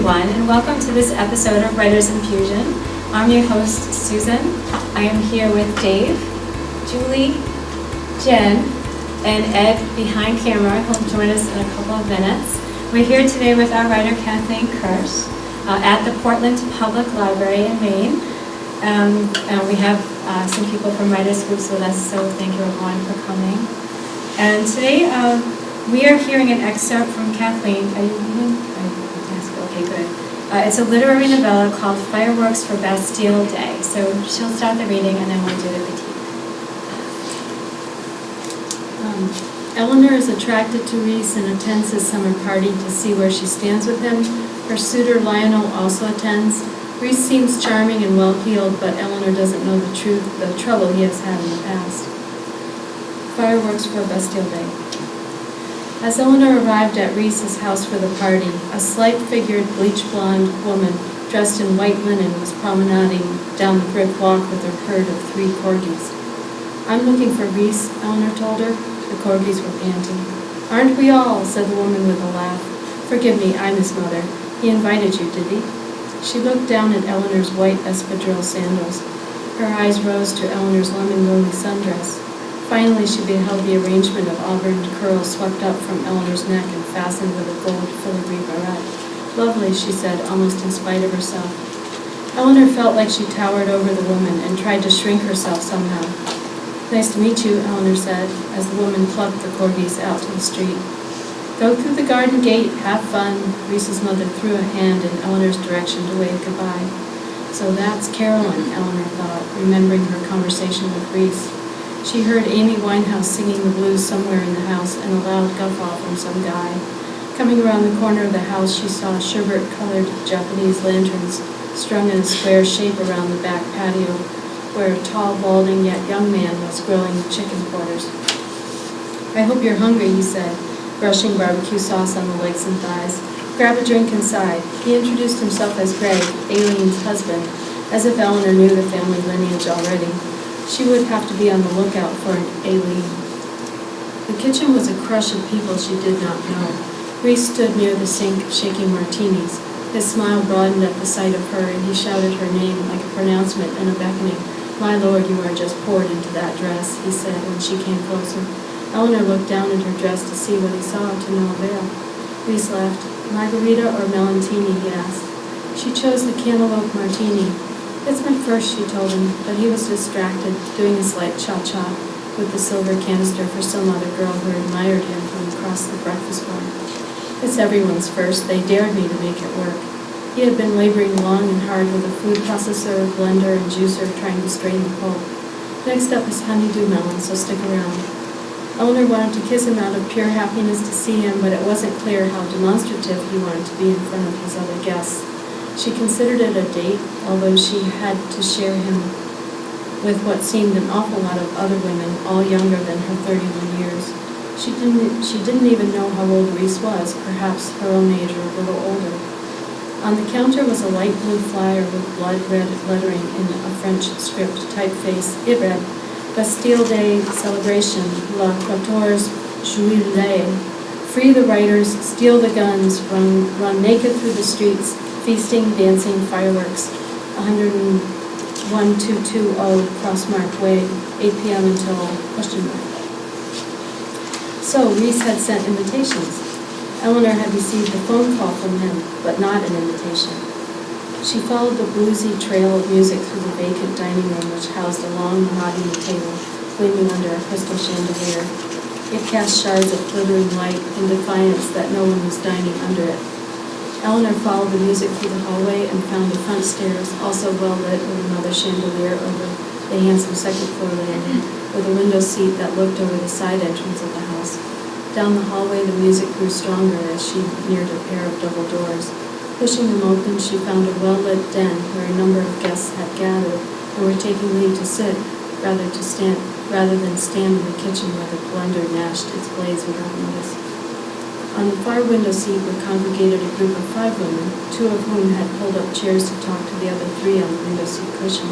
everyone, and welcome to this episode of Writers Infusion. I'm your host, Susan. I am here with Dave, Julie, Jen, and Ed behind camera. He'll join us in a couple of minutes. We're here today with our writer, Kathleen Kirsch, at the Portland Public Library in Maine. And we have some people from writers groups with us, so thank you everyone for coming. And today we are hearing an excerpt from Kathleen. Are you reading? Okay, good. It's a literary novella called Fireworks for Bastille Day. So she'll start the reading and then we'll do the critique. Eleanor is attracted to Reese and attends his summer party to see where she stands with him. Her suitor Lionel also attends. Reese seems charming and well-heeled, but Eleanor doesn't know the trouble he has had in the past. Fireworks for Bastille Day. As Eleanor arrived at Reese's house for the party, a slight-figured, bleach-blonde woman dressed in white linen was promenading down the brick walk with her herd of 3 corgis. "I'm looking for Reese," Eleanor told her. The corgis were panting. "Aren't we all?" said the woman with a laugh. "Forgive me, I'm his mother. He invited you, did he?" She looked down at Eleanor's white espadrille sandals. Her eyes rose to Eleanor's lemon-lily sundress. Finally, she beheld the arrangement of auburn curls swept up from Eleanor's neck and fastened with a gold filigree barrette. "Lovely," she said, almost in spite of herself. Eleanor felt like she towered over the woman and tried to shrink herself somehow. "Nice to meet you," Eleanor said, as the woman clucked the corgis out to the street. "Go through the garden gate, have fun." Reese's mother threw a hand in Eleanor's direction to wave goodbye. So that's Carolyn, Eleanor thought, remembering her conversation with Reese. She heard Amy Winehouse singing the blues somewhere in the house and a loud guffaw from some guy. Coming around the corner of the house, she saw sherbet-colored Japanese lanterns strung in a square shape around the back patio, where a tall, balding, yet young man was grilling chicken quarters. "I hope you're hungry," he said, brushing barbecue sauce on the legs and thighs. "Grab a drink inside." He introduced himself as Greg, Aileen's husband, as if Eleanor knew the family lineage already. She would have to be on the lookout for an Aileen. The kitchen was a crush of people she did not know. Reese stood near the sink, shaking martinis. His smile broadened at the sight of her, and he shouted her name like a pronouncement and a beckoning. "My lord, you are just poured into that dress," he said when she came closer. Eleanor looked down at her dress to see what he saw, to no avail. Reese laughed. "Margarita or Melantini?" he asked. She chose the cantaloupe martini. "It's my first," she told him, but he was distracted, doing a slight cha-cha with the silver canister for some other girl who admired him from across the breakfast bar. "It's everyone's first. They dared me to make it work." He had been laboring long and hard with a food processor, blender, and juicer trying to strain the pulp. "Next up is honeydew melon, so stick around." Eleanor wanted to kiss him out of pure happiness to see him, but it wasn't clear how demonstrative he wanted to be in front of his other guests. She considered it a date, although she had to share him with what seemed an awful lot of other women, all younger than her 31 years. She didn't even know how old Reese was, perhaps her own age or a little older. On the counter was a light blue flyer with blood red lettering in a French script typeface. It read, "Bastille Day Celebration, La 14 Juillet. Free the writers, steal the guns, run naked through the streets, feasting, dancing, fireworks. 101-220 Crossmark Way, 8 p.m. until question mark." So Reese had sent invitations. Eleanor had received a phone call from him, but not an invitation. She followed the bluesy trail of music through the vacant dining room, which housed a long mahogany table gleaming under a crystal chandelier. It cast shards of glittering light in defiance that no one was dining under it. Eleanor followed the music through the hallway and found the front stairs, also well lit with another chandelier over the handsome second-floor landing, with a window seat that looked over the side entrance of the house. Down the hallway, the music grew stronger as she neared a pair of double doors. Pushing them open, she found a well-lit den where a number of guests had gathered and were taking leave to sit rather than stand in the kitchen where the blender gnashed its blades without notice. On the far window seat were congregated a group of 5 women, 2 of whom had pulled up chairs to talk to the other 3 on the window seat cushion.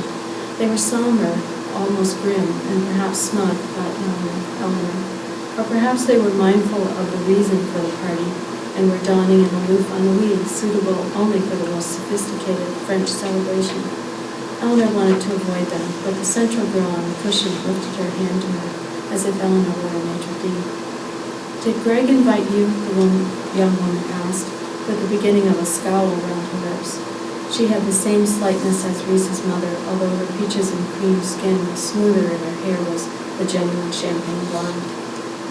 They were somber, almost grim, and perhaps smug, thought Eleanor. Or perhaps they were mindful of the reason for the party. and were dawning an aloof ennui suitable only for the most sophisticated French celebration. Eleanor wanted to avoid them, but the central girl on the cushion lifted her hand to her, as if Eleanor were a maitre d'. "Did Greg invite you?" the young woman asked, with the beginning of a scowl around her lips. She had the same slightness as Reese's mother, although her peaches and cream skin was smoother and her hair was the genuine champagne blonde.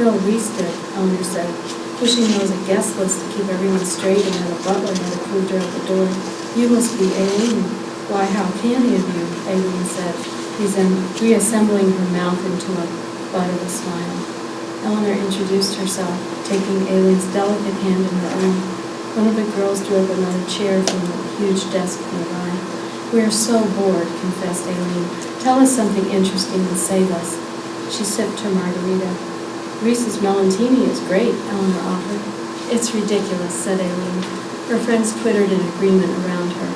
"No, Reese did," Eleanor said, wishing there was a guest list to keep everyone straight and that a butler had approved her at the door. "You must be Aileen." "Why, how canny of you," Aileen said, reassembling her mouth into a bud of a smile. Eleanor introduced herself, taking Aileen's delicate hand in her own. One of the girls drew up another chair from the huge desk nearby. "We are so bored," confessed Aileen. "Tell us something interesting and save us." She sipped her margarita. "Reese's Melantini is great," Eleanor offered. "It's ridiculous," said Aileen. Her friends twittered in agreement around her.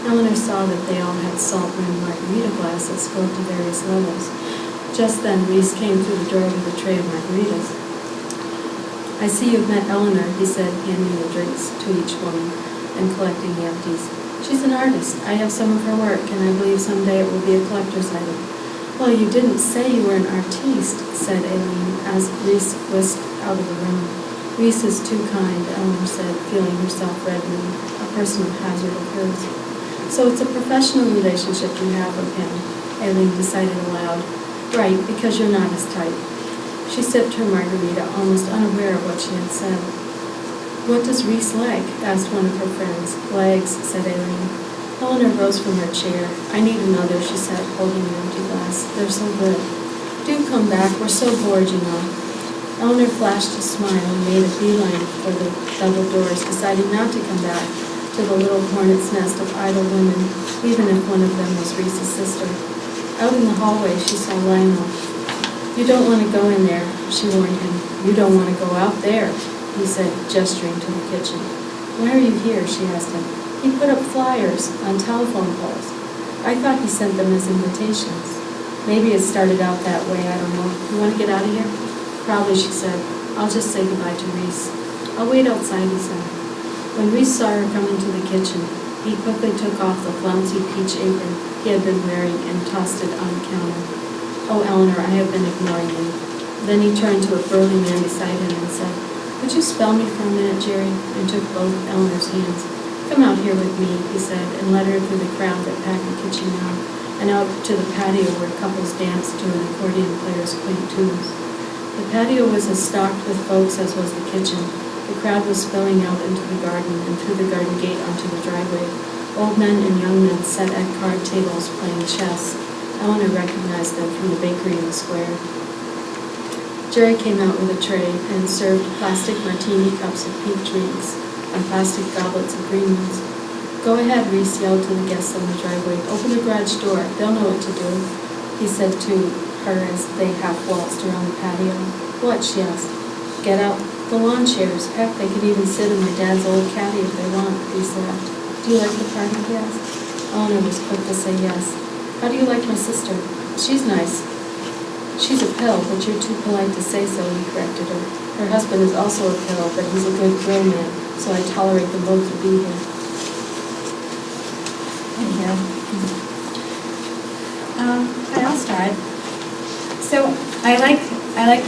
Eleanor saw that they all had salt-rimmed margarita glasses filled to various levels. Just then, Reese came through the door with a tray of margaritas. "I see you've met Eleanor," he said, handing the drinks to each woman and collecting the empties. "She's an artist. I have some of her work, and I believe someday it will be a collector's item." "Well, you didn't say you were an artiste," said Aileen, as Reese whisked out of the room. "Reese is too kind," Eleanor said, feeling herself reddening, a personal hazard of hers. "So it's a professional relationship you have with him," Aileen decided aloud. "Right, because you're not his type." She sipped her margarita, almost unaware of what she had said. "What does Reese like?" asked one of her friends. "Legs," said Aileen. Eleanor rose from her chair. "I need another," she said, holding an empty glass. "They're so good." "Do come back. We're so bored, you know." Eleanor flashed a smile and made a beeline for the double doors, deciding not to come back to the little hornet's nest of idle women, even if one of them was Reese's sister. Out in the hallway, she saw Lionel. "You don't want to go in there," she warned him. "You don't want to go out there," he said, gesturing to the kitchen. "Why are you here?" she asked him. "He put up flyers on telephone poles. I thought he sent them as invitations." "Maybe it started out that way, I don't know. You want to get out of here?" "Probably," she said. "I'll just say goodbye to Reese." "I'll wait outside," he said. When Reese saw her come into the kitchen, he quickly took off the flouncy peach apron he had been wearing and tossed it on the counter. "Oh, Eleanor, I have been ignoring you." Then he turned to a burly man beside him and said, "Would you spell me for a minute, Jerry?" and took both Eleanor's hands. "Come out here with me," he said, and led her through the crowd that packed the kitchen now, and out to the patio where couples danced to an accordion player's quaint tunes. The patio was as stocked with folks as was the kitchen. The crowd was spilling out into the garden and through the garden gate onto the driveway. Old men and young men sat at card tables playing chess. Eleanor recognized them from the bakery in the square. Jerry came out with a tray and served plastic martini cups of pink drinks and plastic goblets of green ones. "Go ahead," Reese yelled to the guests on the driveway. "Open the garage door. They'll know what to do," he said to her as they half-waltzed around the patio. "What?" she asked. "Get out the lawn chairs. Heck, they could even sit in my dad's old caddy if they want," Reese laughed. "Do you like the party?" he asked. Eleanor was quick to say yes. "How do you like my sister?" "She's nice." "She's a pill, but you're too polite to say so," he corrected her. "Her husband is also a pill, but he's a good grill man, so I tolerate them both to be here." Thank you. I'll start. So I like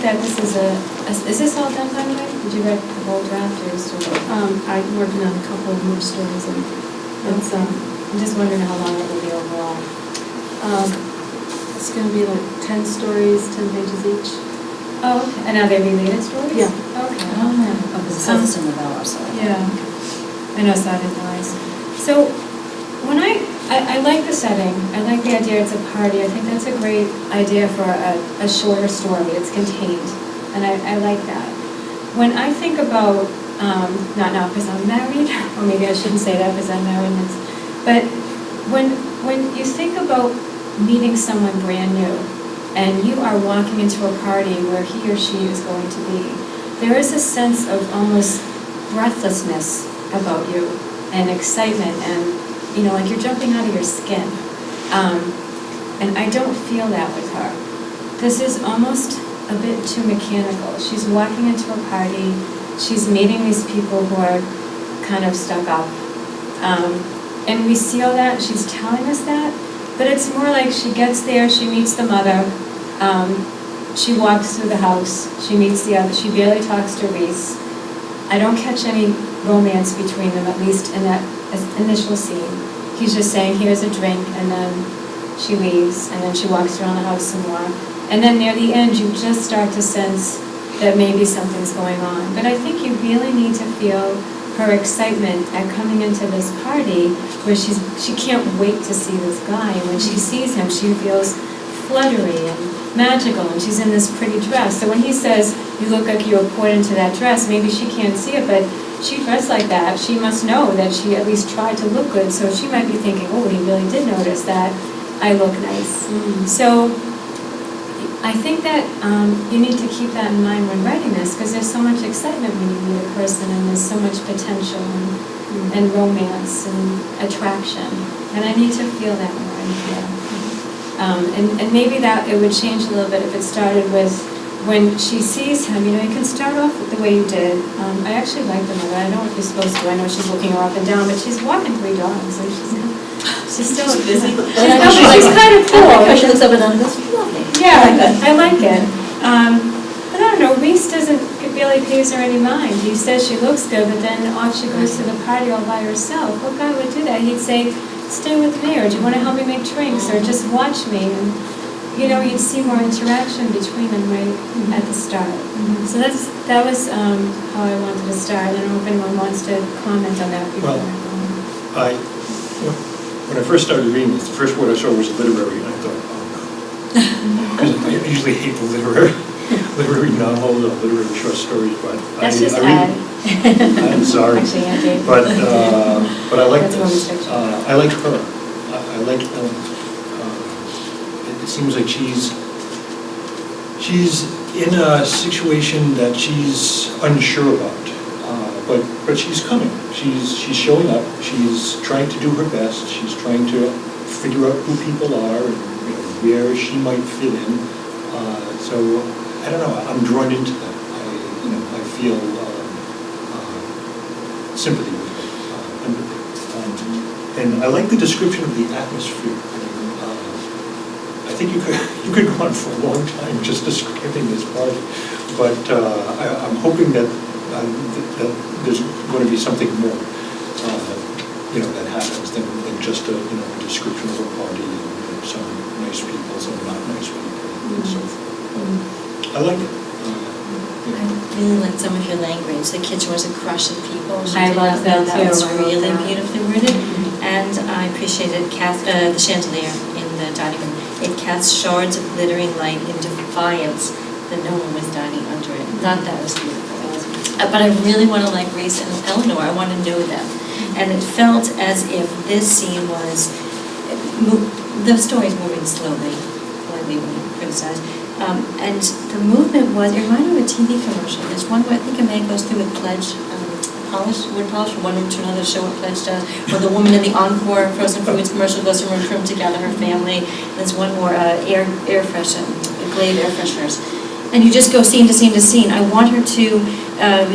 that this is this all done, by the way? Did you write the whole draft or still? I'm working on a couple of more stories, and it's, I'm just wondering how long it will be overall. it's going to be like 10 stories, 10 pages each. Oh, okay. And are they related stories? Yeah. Okay. Oh, because it says it's in Novella, so. Yeah. I know, so I didn't realize. So when I like the setting, I like the idea it's a party. I think that's a great idea for a shorter story. It's contained, and I like that. When I think about, not now because I'm married, or maybe I shouldn't say that because I'm married, but when you think about meeting someone brand new, and you are walking into a party where he or she is going to be, there is a sense of almost breathlessness about you, and excitement, and like you're jumping out of your skin. And I don't feel that with her. This is almost a bit too mechanical. She's walking into a party, she's meeting these people who are kind of stuck up. And we see all that, she's telling us that, but it's more like she gets there, she meets the mother, she walks through the house, she meets the other, she barely talks to Reese. I don't catch any romance between them, at least in that initial scene. He's just saying, here's a drink, and then she leaves, and then she walks around the house some more. And then near the end, you just start to sense that maybe something's going on. But I think you really need to feel her excitement at coming into this party where she can't wait to see this guy. And when she sees him, she feels fluttery and magical, and she's in this pretty dress. So when he says, you look like you were poured into that dress, maybe she can't see it, but she dressed like that. She must know that she at least tried to look good, so she might be thinking, oh, he really did notice that I look nice. So I think that you need to keep that in mind when writing this, because there's so much excitement when you meet a person, and there's so much potential and romance and attraction. And I need to feel that more in here. And maybe that it would change a little bit if it started with when she sees him. You know, you can start off with the way you did. I actually like the mother. I don't know if you're supposed to. I know she's looking her up and down, but she's walking 3 dogs, and she's still busy. She's kind of cool. She looks up and down and goes, lovely. Yeah, I like it. But I don't know, Reese barely pays her any mind. He says she looks good, but then off she goes to the party all by herself. What guy would do that? He'd say, stay with me, or do you want to help me make drinks, or just watch me? And, you know, you'd see more interaction between them right at the start. So that was how I wanted to start. I don't know if anyone wants to comment on that before. Well, when I first started reading this, the first word I saw was literary, and I thought, oh no. Because I usually hate the literary novels or literary short stories, but That's I just read them. I'm sorry. Actually, yeah, Dave. But I like That's this. women's fiction. I like her. I like Ellen. It seems like she's in a situation that she's unsure about. But she's coming. She's showing up. She's trying to do her best. She's trying to figure out who people are and where she might fit in. So I don't know. I'm drawn into that. I feel sympathy with her, empathy, and I like the description of the atmosphere. I think you could go on for a long time just describing this party, but I'm hoping that there's going to be something more, that happens than just a description of a party and some nice people, some not nice people, and so forth. I like it. I really liked some of your language. The kitchen was a crush of people. I love that too. That was I love really that. beautifully worded. And I appreciated the chandelier in the dining room. It cast shards of glittering light in defiance that no one was dining under it. Thought that was beautiful. But I really want to like Reese and Eleanor. I want to know them. And it felt as if this scene was, the story's moving slowly, slightly when you criticize. And the movement was, it reminded me of a TV commercial. There's one where I think a man goes through with pledge, wood polish from one room to another to show what pledge does. Or the woman in the Encore frozen foods commercial goes from room to room to gather her family. There's one more air freshen, Glade air fresheners. And you just go scene to scene to scene. I want her to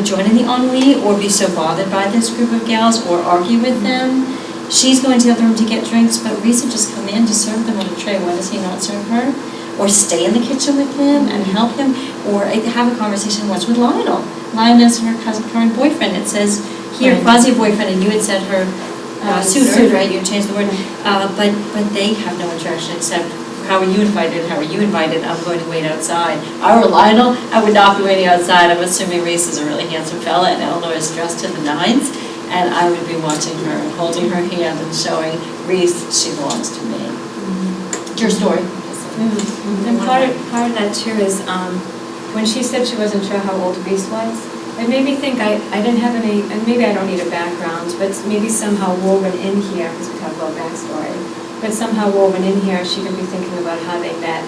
join in the ennui or be so bothered by this group of gals or argue with them. She's going to the other room to get drinks, but Reese will just come in to serve them on a tray. Why does he not serve her? Or stay in the kitchen with him and help him, or have a conversation once with Lionel. Lionel is her current boyfriend. It says here, right. Quasi-boyfriend, and you had said her suitor, right? You changed the word. But they have no interaction except, how are you invited? How are you invited? I'm going to wait outside. If I were Lionel, I would not be waiting outside. I'm assuming Reese is a really handsome fella, and Eleanor is dressed to the nines, and I would be watching her and holding her hand and showing Reese she belongs to me. It's your story. And part of that too is when she said she wasn't sure how old Reese was, it made me think I didn't have any, and maybe I don't need a background, but maybe somehow woven in here, because we talk about backstory, but somehow woven in here she could be thinking about how they met.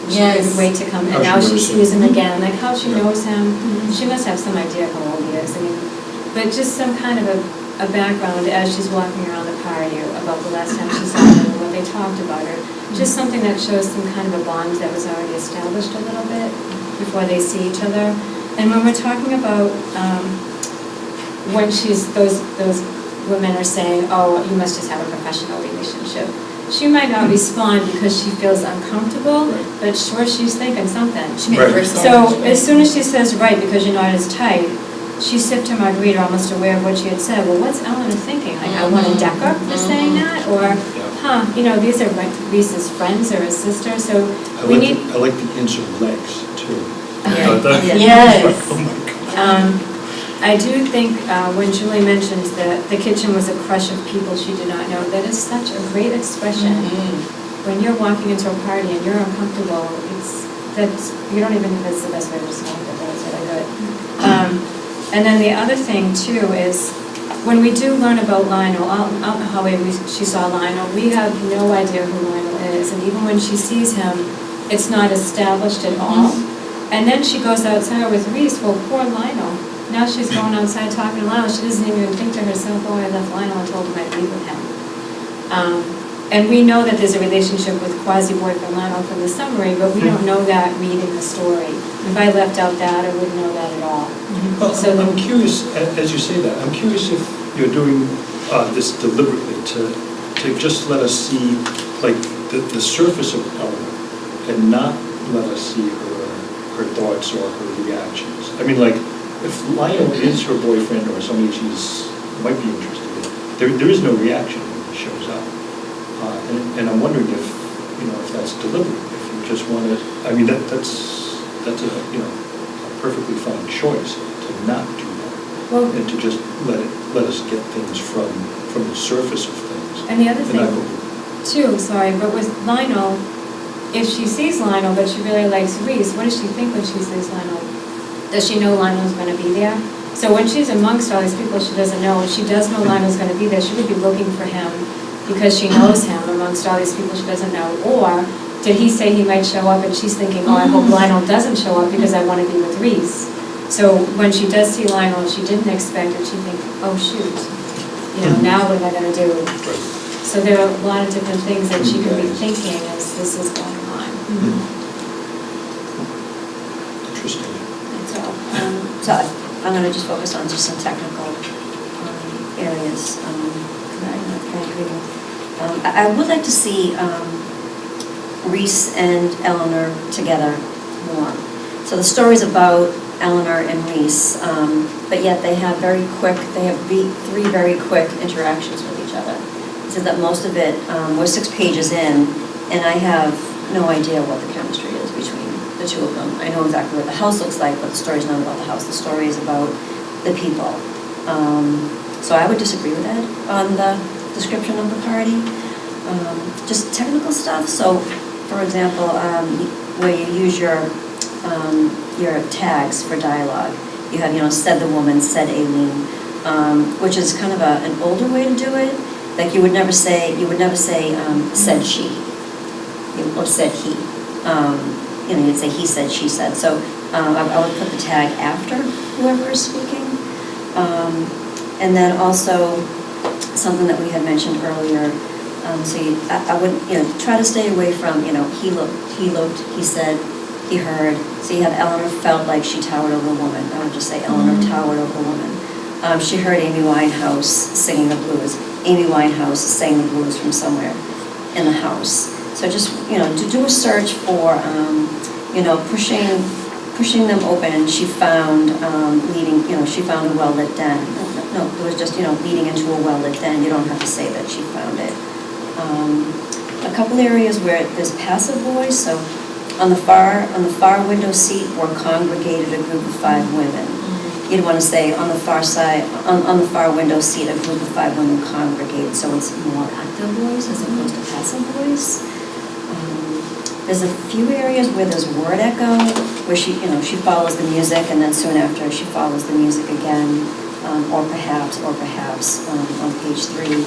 She couldn't wait to come, and now she sees him again, like how she knows him. She must have some idea of how old he is. I mean, but just some kind of a background as she's walking around the party about the last time she saw him and what they talked about her. Just something that shows some kind of a bond that was already established a little bit before they see each other. And when we're talking about when those women are saying, oh, you must just have a professional relationship, she might not respond because she feels uncomfortable, but sure, she's thinking something. She made a first So as soon as she says, right, because you're not as tight, she sipped her margarita almost aware of what she had said. Well, what's Eleanor thinking? Like, I want to deck her for saying that? Or, these are Reese's friends or his sister, so we need... I like the insert legs, too. Yes. Oh, my God. I do think when Julie mentioned that the kitchen was a crush of people she did not know, that is such a great expression. When you're walking into a party and you're uncomfortable, you don't even know if it's the best way to describe it, but it's really good. And then the other thing too is when we do learn about Lionel, out in the hallway she saw Lionel, we have no idea who Lionel is, and even when she sees him, it's not established at all. And then she goes outside with Reese. Well, poor Lionel. Now she's going outside talking to Lionel. She doesn't even think to herself, oh, I left Lionel and told him I'd leave with him. And we know that there's a relationship with quasi-boyfriend Lionel from the summary, but we don't know that reading the story. If I left out that, I wouldn't know that at all. Well, so I'm curious, as you say that, I'm curious if you're doing this deliberately to just let us see, like, the surface of Eleanor and not let us see her thoughts or her reactions. I mean, like, if Lionel is her boyfriend or somebody she's might be interested in, there is no reaction when he shows up. And I'm wondering if that's deliberate, if you just want to, I mean, that's a perfectly fine choice to not do that. Well, and to just let us get things from the surface of things. And the other thing, but with Lionel, if she sees Lionel but she really likes Reese, what does she think when she sees Lionel? Does she know Lionel's going to be there? So when she's amongst all these people she doesn't know, if she does know Lionel's going to be there, she would be looking for him because she knows him amongst all these people she doesn't know. Or did he say he might show up and she's thinking, oh, I hope Lionel doesn't show up because I want to be with Reese. So when she does see Lionel, she didn't expect it, she'd think, oh shoot, now what am I going to do? Right. So there are a lot of different things that she could be thinking as this is going on. Interesting. So I'm going to just focus on just some technical areas. I would like to see Reese and Eleanor together more. So the story's about Eleanor and Reese, but yet they have three very quick interactions with each other. So that most of it, we're 6 pages in, and I have no idea what the chemistry is between the two of them. I know exactly what the house looks like, but the story's not about the house. The story is about the people. So I would disagree with Ed on the description of the party. Just technical stuff. So, for example, where you use your tags for dialogue, you have said the woman, said Aileen, which is kind of an older way to do it. Like you would never say said she, or said he. You'd say he said, she said. So I would put the tag after whoever is speaking. And then also something that we had mentioned earlier. So I would try to stay away from he looked, he said, he heard. So you have Eleanor felt like she towered over a woman. I would just say Eleanor towered over a woman. She heard Amy Winehouse singing the blues. Amy Winehouse sang the blues from somewhere in the house. So just to do a search for pushing them open. She found she found a well-lit den. No, it was just leading into a well-lit den. You don't have to say that she found it. A couple areas where there's passive voice. So on the far window seat were congregated a group of 5 women. You'd want to say on the far side, on the far window seat, a group of 5 women congregated. So it's more active voice as opposed to passive voice. There's a few areas where there's word echo, where she follows the music, and then soon after she follows the music again, or perhaps on page 3.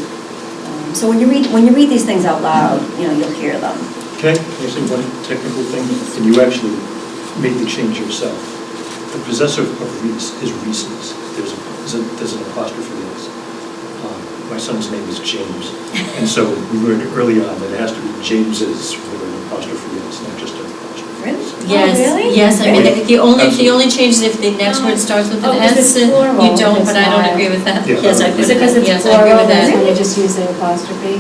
So when you read these things out loud, you'll hear them. Can I say one technical thing? And you actually made the change yourself. The possessor of Reese is Reese's. There's an apostrophe S. My son's name is James, and so we learned early on that it has to be James's with an apostrophe S, not just an apostrophe. Really? S. Yes, really? yes, I mean, the only Absolutely. change is if the next word starts with an Oh, 'cause S, it's and plural, you don't, it's but I don't not. agree with that. Yeah. Yes, I agree Is it with because that. it's Yes, I agree plural, with that's that. when you just use the apostrophe?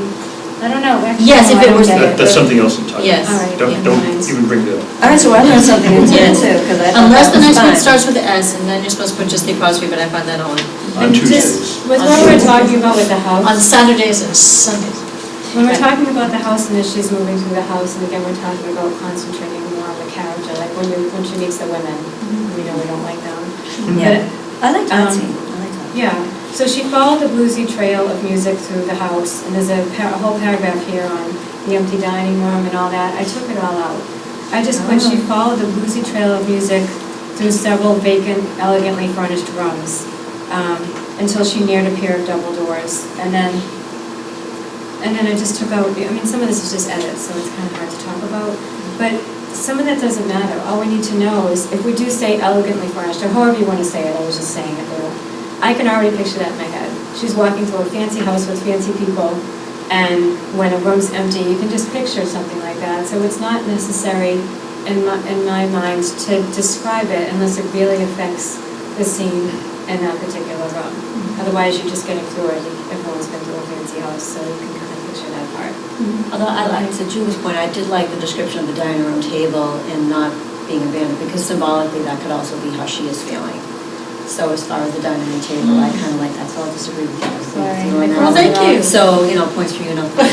I don't know, actually. Yes, no, if I it don't was- get it. That's something else entirely. Yes. All right, Don't, yeah, don't fine. even bring that up. All right, so I learned something new today Yes. too, because I thought Unless that the was next word fine. starts with an S, and then you're supposed to put just the apostrophe, but I find that odd. On And Tuesdays. just with what we're talking about with the On house, Saturdays and Sundays. when we're talking about the house and as she's moving through the house, and again, we're talking about concentrating more on the character, like when she meets the women, we know we don't like them. Yeah, I like that Um, scene, I like that. Yeah, so she followed the bluesy trail of music through the house, and there's a whole paragraph here on the empty dining room and all that. I took it all out. I just put, she followed the bluesy trail of music through several vacant, elegantly furnished rooms, until she neared a pair of double doors. And then I just took out, I mean, some of this is just edits, so it's kind of hard to talk about. But some of that doesn't matter. All we need to know is, if we do say elegantly furnished, or however you want to say it, I was just saying it there. I can already picture that in my head. She's walking through a fancy house with fancy people, and when a room's empty, you can just picture something like that. So it's not necessary in my mind to describe it unless it really affects the scene in that particular room. Otherwise, you're just getting through it. Everyone's been through a fancy house, so you can kind of picture that part. Although I like, to Julie's point, I did like the description of the dining room table and not being abandoned, because symbolically that could also be how she is feeling. So as far as the dining room table, I kind of like that, so I'll disagree with you. Sorry. Well, thank you. So, points for you, no points.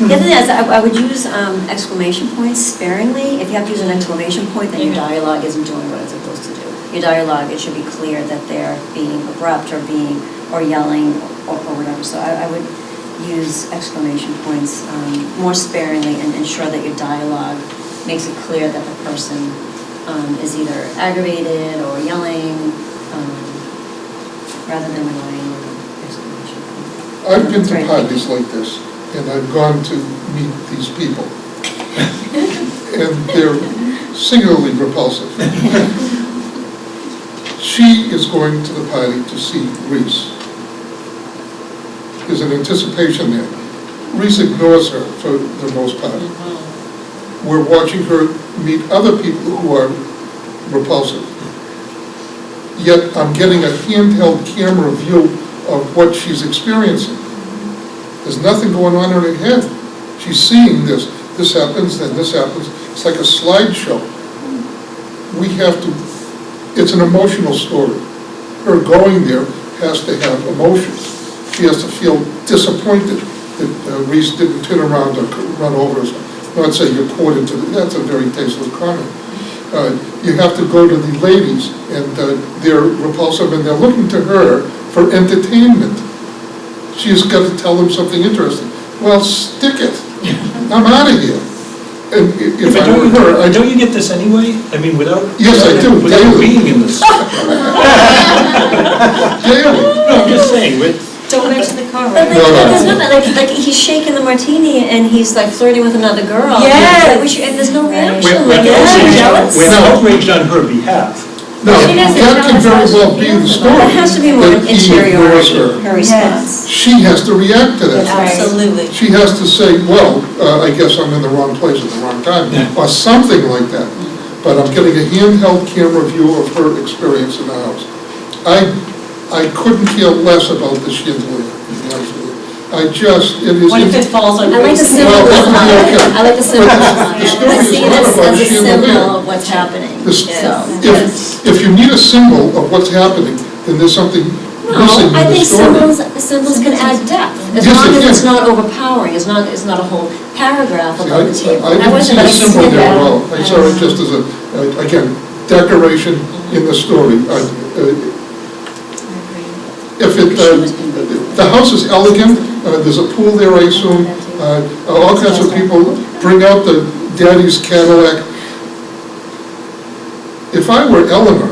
The other thing is, I would use exclamation points sparingly. If you have to use an exclamation point, then your dialogue isn't doing what it's supposed to do. Your dialogue, it should be clear that they're being abrupt or yelling or whatever. So I would use exclamation points more sparingly and ensure that your dialogue makes it clear that the person is either aggravated or yelling, rather than relying on exclamation points. I've been to Right. parties like this, and I've gone to meet these people. And they're singularly repulsive. She is going to the party to see Reese. There's an anticipation there. Reese ignores her for the most part. We're watching her meet other people who are repulsive. Yet I'm getting a handheld camera view of what she's experiencing. There's nothing going on in her head. She's seeing this. This happens, then this happens. It's like a slideshow. We have to, it's an emotional story. Her going there has to have emotions. She has to feel disappointed that Reese didn't turn around or run over us. Not say you're poured into that's a very tasteless comment. You have to go to the ladies, and they're repulsive, and they're looking to her for entertainment. She's got to tell them something interesting. Well, stick it. I'm out of here. And if I were her, Don't you get this anyway? I mean, without... Yes, I do, Without daily. being in this. daily. No, I'm just saying, Don't mention the car, But right? there's nothing, like he's shaking the martini and he's like flirting with another girl. Yes. And there's no reaction. We're Like, yeah, jealous. outraged on her behalf. No, She doesn't that know can very how well she be the feels story. about That has to be more that he ignores interiority, her response. She has to react to that. Absolutely. She has to say, well, I guess I'm in the wrong place at the wrong time, or something like that. But I'm getting a handheld camera view of her experience in the house. I couldn't care less about the chandelier, to be honest with you. What if it falls on I like the Reese? symbol. Well, that would be okay. I like the symbol. The story I is see it not as about a chandelier. symbol of what's happening. If you need a symbol of what's happening, then there's something missing No, I in the think story. symbols can add depth, as Yes, long they as it's can. not overpowering, it's not a whole paragraph See, about the table. I didn't see wasn't a symbol there at all. I saw it Yeah. just as again, decoration in the story. If the house is elegant, there's a pool there, I assume, all kinds of people bring out the daddy's Cadillac. If I were Eleanor,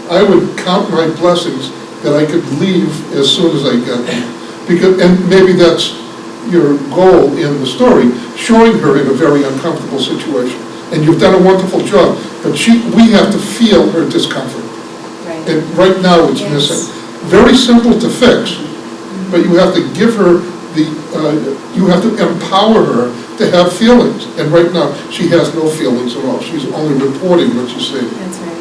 I would count my blessings that I could leave as soon as I got there. Because, and maybe that's your goal in the story, showing her in a very uncomfortable situation. And you've done a wonderful job, but we have to feel her discomfort. Right. And right now it's Yes. missing. Very simple to fix, but you have to give her you have to empower her to have feelings. And right now, she has no feelings at all. She's only reporting what you say. That's right.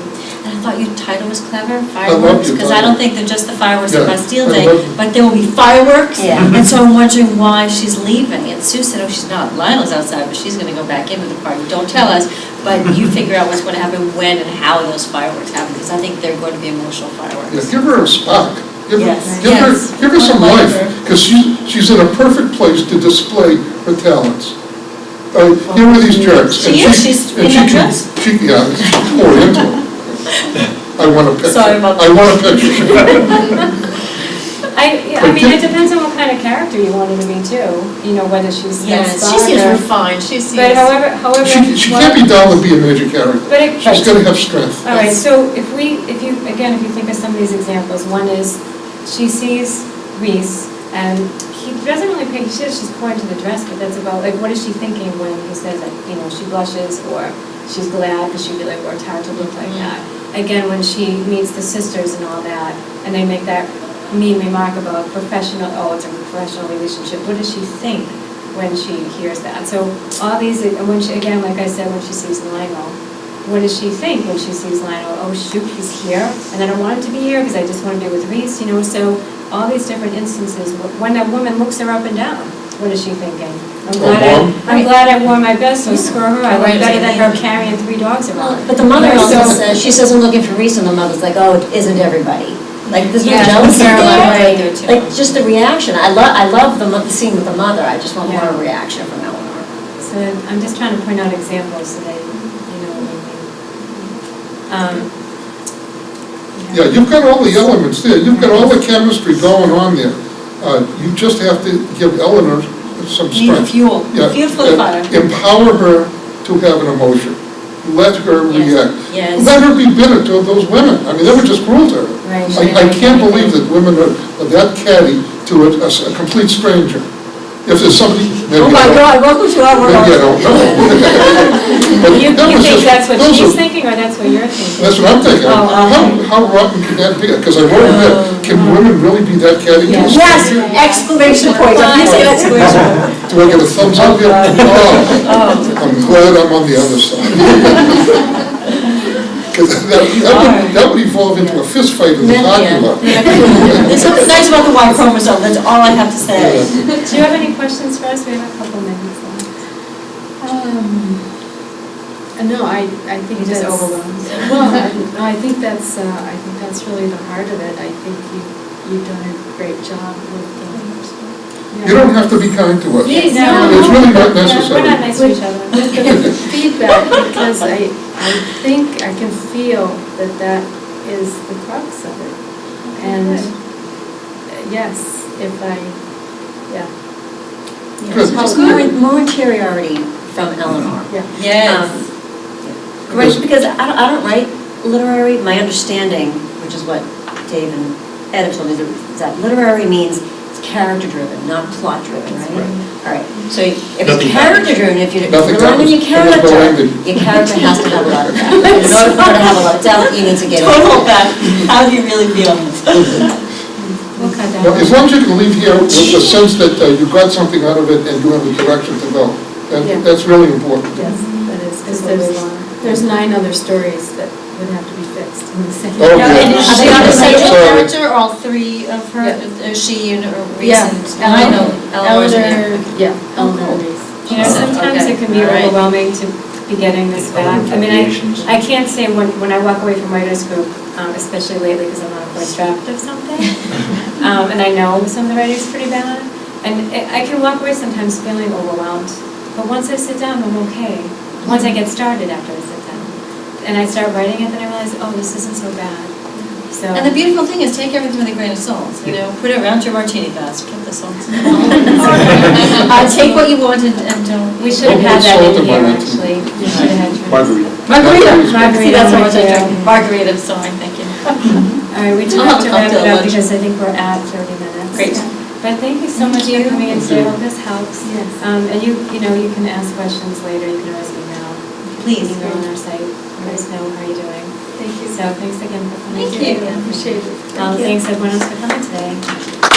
And I thought your title was clever, love fireworks, your because I title. don't think they're just the fireworks Yeah, of Bastille I Day, love it. but there will be fireworks. Yeah. And so I'm wondering why she's leaving. And Sue said, oh, she's not. Lionel's outside, but she's going to go back into the party. Don't tell us, but you figure out what's going to happen, when and how those fireworks happen, because I think they're going to be emotional Yeah, fireworks. give her a spark. Give her, Yes. give her, Yes. give her some I like life, her. because she's in a perfect place to display her talents. Here are these jerks. She and is. She's and in she that can- dress? Yeah, oriental. I want a picture. Sorry about I want a picture. I mean, it depends on what kind of character you want her to be too, whether she's Yes, that she seems smart or- refined, she seems. But however. She can't be down to be a major character. But it- She's got to have strength. All right, so if you think of some of these examples, one is, she sees Reese, and he doesn't really pay, she says she's pointing to the dress, but that's about, like, what is she thinking when he says that, she blushes, or she's glad, because she really worked hard to look like that. Again, when she meets the sisters and all that, and they make that mean remark about professional, it's a professional relationship, what does she think when she hears that? So all these, and when she, again, like I said, when she sees Lionel, what does she think when she sees Lionel? Oh shoot, he's here, and I don't want him to be here because I just want to be with Reese, so all these different instances, when a woman looks her up and down, what is she thinking? I'm glad I wore my best, so screw her, I look better than her carrying 3 dogs around. But the mother also So- says, she says, I'm looking for Reese, and the mother's like, oh, it isn't everybody. Like, there's no Yeah, jealousy fair enough. there. Like, just the reaction. I love the scene with the mother, I just want more Yeah. reaction from Eleanor. So I'm just trying to point out examples so that you know what I mean. Yeah, you've got all the elements there. You've got all the chemistry going on there. You just have to give Eleanor some Need strength. fuel, Yeah, fuel for the fire. Empower her to have an emotion. Let her Yes, react. yes. Let her be bitter to those women. I mean, they were just cruel to her. Right. I can't believe that women are that catty to a complete stranger. If there's somebody, maybe Oh my I don't- God, welcome to our maybe I world. don't know. But You that was think just- that's what those she's are- thinking, or that's what you're thinking? That's what I'm thinking. How rotten can that be? Because I wrote in there, can women really be that catty to a Yes, stranger? exclamation point, I'm using exclamation point. Do I get a thumbs up here? Oh, I'm glad I'm on the other side. Because that would evolve into a fist fight in the parking lot. There's something nice about the Y chromosome, that's all I have to say. Do you have any questions for us? We have a couple minutes left. No, I think You're just that's. overwhelmed. Well, I think that's really the heart of it. I think you've done a great job with You don't have to be kind to us. Please, No. It's really not Yeah, necessary. we're not nice to each other. with the feedback, because I think I can feel that is the crux of it. And yes, yeah. Good. Just more interiority from Eleanor. Yes. Right, because I don't write literary, my understanding, which is what Dave and Ed have told me, is that literary means it's character-driven, not plot-driven, right? All right, so if it's Nothing character-driven, if you're Nothing relying on your happens. There's no character, ending. your character has to have a lot of depth. In order for her to have a lot of depth, you need to get Don't in. hold back, how do you really feel? We'll cut that. Well, as long as you can leave here with the sense that you got something out of it and you have a direction to go, Yeah. that's really important. Yes, that is, because That's what we want. there's 9 other stories that would have to be fixed in the same. Oh, Now, and is yeah. she on the central Sorry. character, or all 3 of her, Yeah. she and Reese Yeah, and I know Eleanor's in Eleanor, it. yeah, Oh, Eleanor cool. Reese. Sometimes Okay. it can be All right. overwhelming to be getting this back. I mean, I can't say when I walk away from writers group, especially lately because I'm on a first draft of something, and I know some of the writing's pretty bad, and I can walk away sometimes feeling overwhelmed. But once I sit down, I'm okay. Once I get started after I sit down, and I start writing it, then I realize, oh, this isn't so bad. So. And the beautiful thing is, take everything with a grain of salt, put it around your martini glass, put the salt. Take what you want and don't. We should have had that in here, actually. We should have had. Margarita. Margarita. See, that's how much I Margarita. drink. Margarita, sorry, thank you. All right, we do I'll have to have a wrap it cocktail up lunch. because I think we're at 30 minutes. Great. But thank you so much for coming in today. I hope this helps. Yes. And you can ask questions later. You can always email. Please. Email on our site. Let us know how you're doing. Thank you. So thanks again for coming. Thank you. Appreciate it. Thanks everyone else for coming today.